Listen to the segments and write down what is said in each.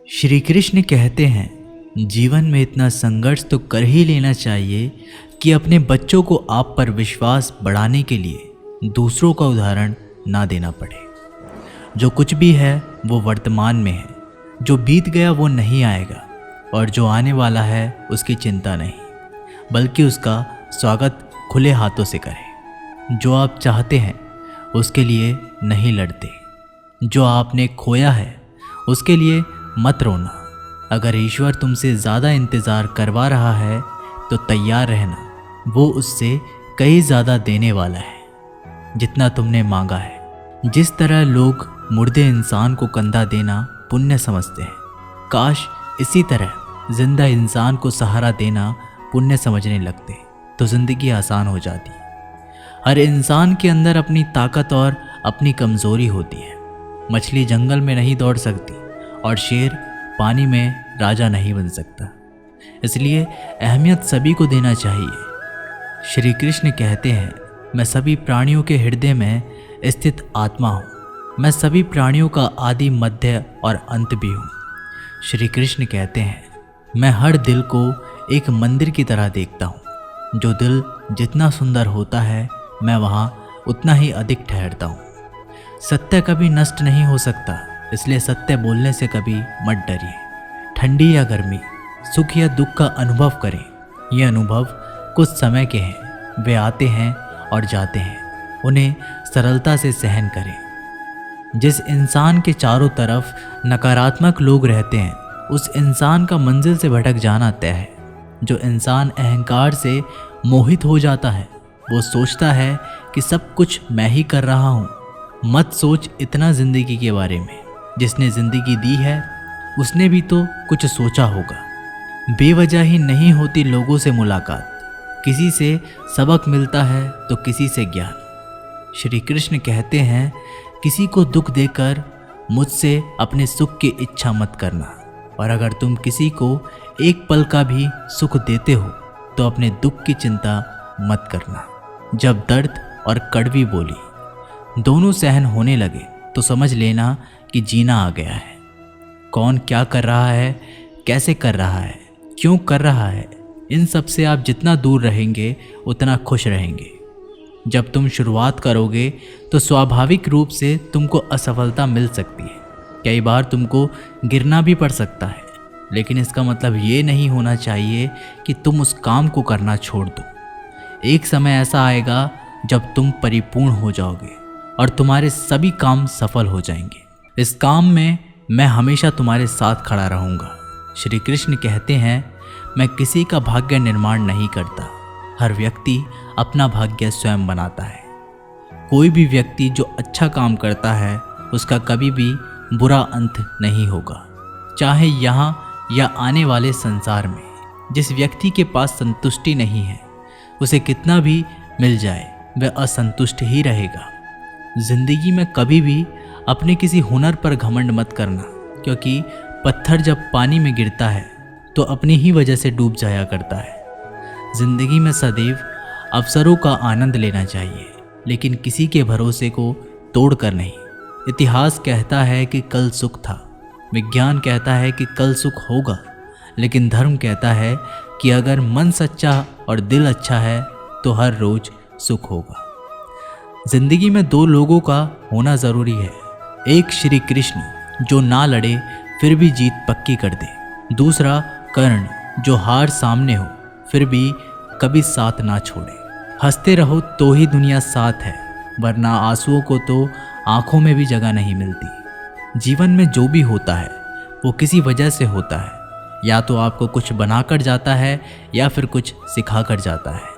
श्री कृष्ण कहते हैं जीवन में इतना संघर्ष तो कर ही लेना चाहिए कि अपने बच्चों को आप पर विश्वास बढ़ाने के लिए दूसरों का उदाहरण ना देना पड़े। जो कुछ भी है वो वर्तमान में है, जो बीत गया वो नहीं आएगा और जो आने वाला है उसकी चिंता नहीं, बल्कि उसका स्वागत खुले हाथों से करें। जो आप चाहते हैं उसके लिए नहीं लड़ते, जो आपने खोया है उसके लिए मत रोना। अगर ईश्वर तुमसे ज़्यादा इंतज़ार करवा रहा है तो तैयार रहना, वो उससे कई ज़्यादा देने वाला है जितना तुमने मांगा है। जिस तरह लोग मुर्दे इंसान को कंधा देना पुण्य समझते हैं, काश इसी तरह जिंदा इंसान को सहारा देना पुण्य समझने लगते तो ज़िंदगी आसान हो जाती। हर इंसान के अंदर अपनी ताकत और अपनी कमज़ोरी होती है। मछली जंगल में नहीं दौड़ सकती और शेर पानी में राजा नहीं बन सकता, इसलिए अहमियत सभी को देना चाहिए। श्री कृष्ण कहते हैं, मैं सभी प्राणियों के हृदय में स्थित आत्मा हूँ। मैं सभी प्राणियों का आदि, मध्य और अंत भी हूँ। श्री कृष्ण कहते हैं, मैं हर दिल को एक मंदिर की तरह देखता हूँ। जो दिल जितना सुंदर होता है मैं वहाँ उतना ही अधिक ठहरता हूँ। सत्य कभी नष्ट नहीं हो सकता, इसलिए सत्य बोलने से कभी मत डरिए। ठंडी या गर्मी, सुख या दुख का अनुभव करें। ये अनुभव कुछ समय के हैं, वे आते हैं और जाते हैं, उन्हें सरलता से सहन करें। जिस इंसान के चारों तरफ नकारात्मक लोग रहते हैं उस इंसान का मंजिल से भटक जाना तय है। जो इंसान अहंकार से मोहित हो जाता है वो सोचता है कि सब कुछ मैं ही कर रहा हूँ। मत सोच इतना जिंदगी के बारे में। जिसने जिंदगी दी है उसने भी तो कुछ सोचा होगा। बेवजह ही नहीं होती लोगों से मुलाकात, किसी से सबक मिलता है तो किसी से ज्ञान। श्री कृष्ण कहते हैं, किसी को दुख देकर मुझसे अपने सुख की इच्छा मत करना, और अगर तुम किसी को एक पल का भी सुख देते हो तो अपने दुख की चिंता मत करना। जब दर्द और कड़वी बोली दोनों सहन होने लगे तो समझ लेना कि जीना आ गया है। कौन क्या कर रहा है, कैसे कर रहा है, क्यों कर रहा है, इन सब से आप जितना दूर रहेंगे उतना खुश रहेंगे। जब तुम शुरुआत करोगे तो स्वाभाविक रूप से तुमको असफलता मिल सकती है। कई बार तुमको गिरना भी पड़ सकता है, लेकिन इसका मतलब ये नहीं होना चाहिए कि तुम उस काम को करना छोड़ दो। एक समय ऐसा आएगा जब तुम परिपूर्ण हो जाओगे और तुम्हारे सभी काम सफल हो जाएंगे। इस काम में मैं हमेशा तुम्हारे साथ खड़ा रहूँगा। श्री कृष्ण कहते हैं, मैं किसी का भाग्य निर्माण नहीं करता, हर व्यक्ति अपना भाग्य स्वयं बनाता है। कोई भी व्यक्ति जो अच्छा काम करता है उसका कभी भी बुरा अंत नहीं होगा, चाहे यहाँ या आने वाले संसार में। जिस व्यक्ति के पास संतुष्टि नहीं है उसे कितना भी मिल जाए वह असंतुष्ट ही रहेगा। जिंदगी में कभी भी अपने किसी हुनर पर घमंड मत करना, क्योंकि पत्थर जब पानी में गिरता है तो अपनी ही वजह से डूब जाया करता है। जिंदगी में सदैव अवसरों का आनंद लेना चाहिए, लेकिन किसी के भरोसे को तोड़कर नहीं। इतिहास कहता है कि कल सुख था, विज्ञान कहता है कि कल सुख होगा, लेकिन धर्म कहता है कि अगर मन सच्चा और दिल अच्छा है तो हर रोज सुख होगा। जिंदगी में दो लोगों का होना ज़रूरी है, एक श्री कृष्ण जो ना लड़े फिर भी जीत पक्की कर दे, दूसरा कर्ण जो हार सामने हो फिर भी कभी साथ ना छोड़े। हंसते रहो तो ही दुनिया साथ है, वरना आंसुओं को तो आंखों में भी जगह नहीं मिलती। जीवन में जो भी होता है वो किसी वजह से होता है, या तो आपको कुछ बनाकर जाता है या फिर कुछ सिखाकर जाता है।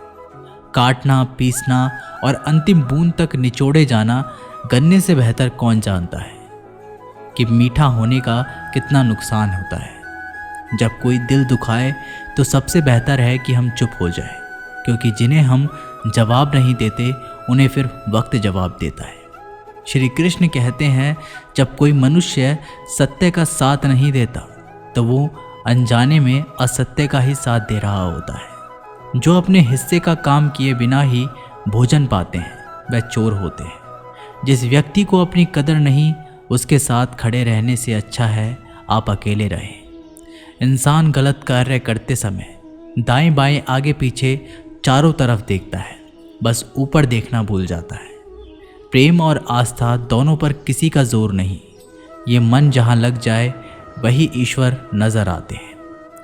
काटना, पीसना और अंतिम बूंद तक निचोड़े जाना गन्ने से बेहतर कौन जानता है कि मीठा होने का कितना नुकसान होता है। जब कोई दिल दुखाए तो सबसे बेहतर है कि हम चुप हो जाए, क्योंकि जिन्हें हम जवाब नहीं देते उन्हें फिर वक्त जवाब देता है। श्री कृष्ण कहते हैं, जब कोई मनुष्य सत्य का साथ नहीं देता तो वो अनजाने में असत्य का ही साथ दे रहा होता है। जो अपने हिस्से का काम किए बिना ही भोजन पाते हैं वह चोर होते हैं। जिस व्यक्ति को अपनी कदर नहीं उसके साथ खड़े रहने से अच्छा है आप अकेले रहें। इंसान गलत कार्य करते समय दाएं बाएं आगे पीछे चारों तरफ देखता है, बस ऊपर देखना भूल जाता है। प्रेम और आस्था दोनों पर किसी का जोर नहीं, ये मन जहाँ लग जाए वही ईश्वर नजर आते हैं।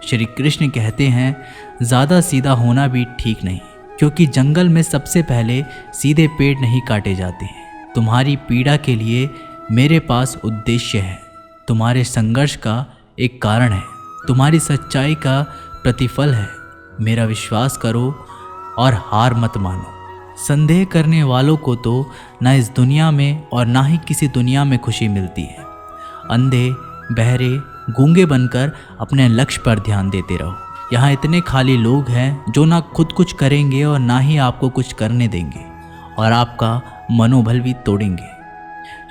श्री कृष्ण कहते हैं ज़्यादा सीधा होना भी ठीक नहीं, क्योंकि जंगल में सबसे पहले सीधे पेड़ नहीं काटे जाते हैं। तुम्हारी पीड़ा के लिए मेरे पास उद्देश्य है, तुम्हारे संघर्ष का एक कारण है, तुम्हारी सच्चाई का प्रतिफल है। मेरा विश्वास करो और हार मत मानो। संदेह करने वालों को तो ना इस दुनिया में और ना ही किसी दुनिया में खुशी मिलती है। अंधे बहरे गूंगे बनकर अपने लक्ष्य पर ध्यान देते रहो। यहाँ इतने खाली लोग हैं जो ना खुद कुछ करेंगे और ना ही आपको कुछ करने देंगे और आपका मनोबल भी तोड़ेंगे।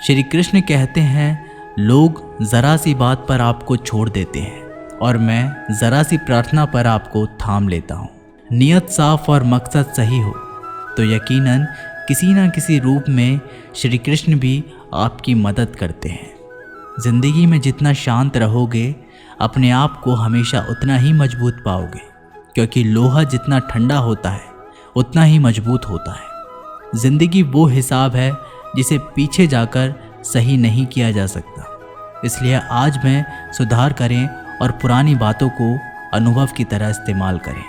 श्री कृष्ण कहते हैं लोग ज़रा सी बात पर आपको छोड़ देते हैं और मैं ज़रा सी प्रार्थना पर आपको थाम लेता हूँ। नियत साफ और मकसद सही हो तो यकीनन किसी न किसी रूप में श्री कृष्ण भी आपकी मदद करते हैं। ज़िंदगी में जितना शांत रहोगे अपने आप को हमेशा उतना ही मजबूत पाओगे, क्योंकि लोहा जितना ठंडा होता है उतना ही मजबूत होता है। ज़िंदगी वो हिसाब है जिसे पीछे जाकर सही नहीं किया जा सकता। इसलिए आज में सुधार करें और पुरानी बातों को अनुभव की तरह इस्तेमाल करें।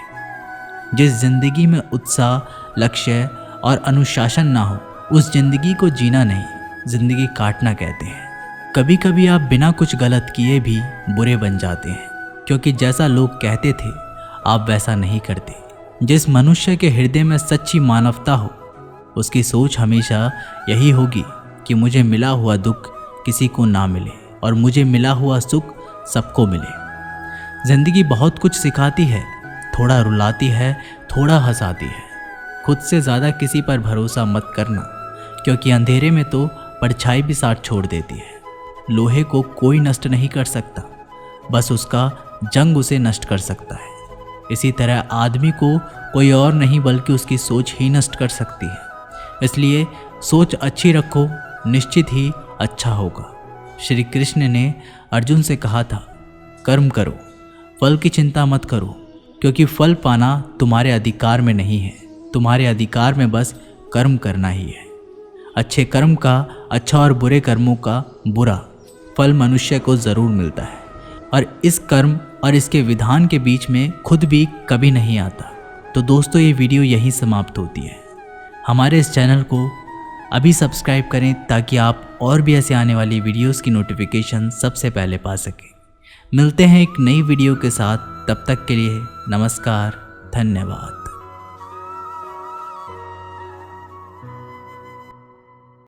जिस ज़िंदगी में उत्साह, लक्ष्य और अनुशासन ना हो उस ज़िंदगी को जीना नहीं, ज़िंदगी काटना कहते हैं। कभी कभी आप बिना कुछ गलत किए भी बुरे बन जाते हैं, क्योंकि जैसा लोग कहते थे आप वैसा नहीं करते। जिस मनुष्य के हृदय में सच्ची मानवता हो उसकी सोच हमेशा यही होगी कि मुझे मिला हुआ दुख किसी को ना मिले और मुझे मिला हुआ सुख सबको मिले। ज़िंदगी बहुत कुछ सिखाती है, थोड़ा रुलाती है, थोड़ा हंसाती है। खुद से ज़्यादा किसी पर भरोसा मत करना, क्योंकि अंधेरे में तो परछाई भी साथ छोड़ देती है। लोहे को कोई नष्ट नहीं कर सकता, बस उसका जंग उसे नष्ट कर सकता है। इसी तरह आदमी को कोई और नहीं बल्कि उसकी सोच ही नष्ट कर सकती है। इसलिए सोच अच्छी रखो, निश्चित ही अच्छा होगा। श्री कृष्ण ने अर्जुन से कहा था कर्म करो, फल की चिंता मत करो, क्योंकि फल पाना तुम्हारे अधिकार में नहीं है। तुम्हारे अधिकार में बस कर्म करना ही है। अच्छे कर्म का अच्छा और बुरे कर्मों का बुरा फल मनुष्य को ज़रूर मिलता है, और इस कर्म और इसके विधान के बीच में खुद भी कभी नहीं आता। तो दोस्तों ये वीडियो यहीं समाप्त होती है। हमारे इस चैनल को अभी सब्सक्राइब करें ताकि आप और भी ऐसे आने वाली वीडियोस की नोटिफिकेशन सबसे पहले पा सकें। मिलते हैं एक नई वीडियो के साथ, तब तक के लिए नमस्कार, धन्यवाद।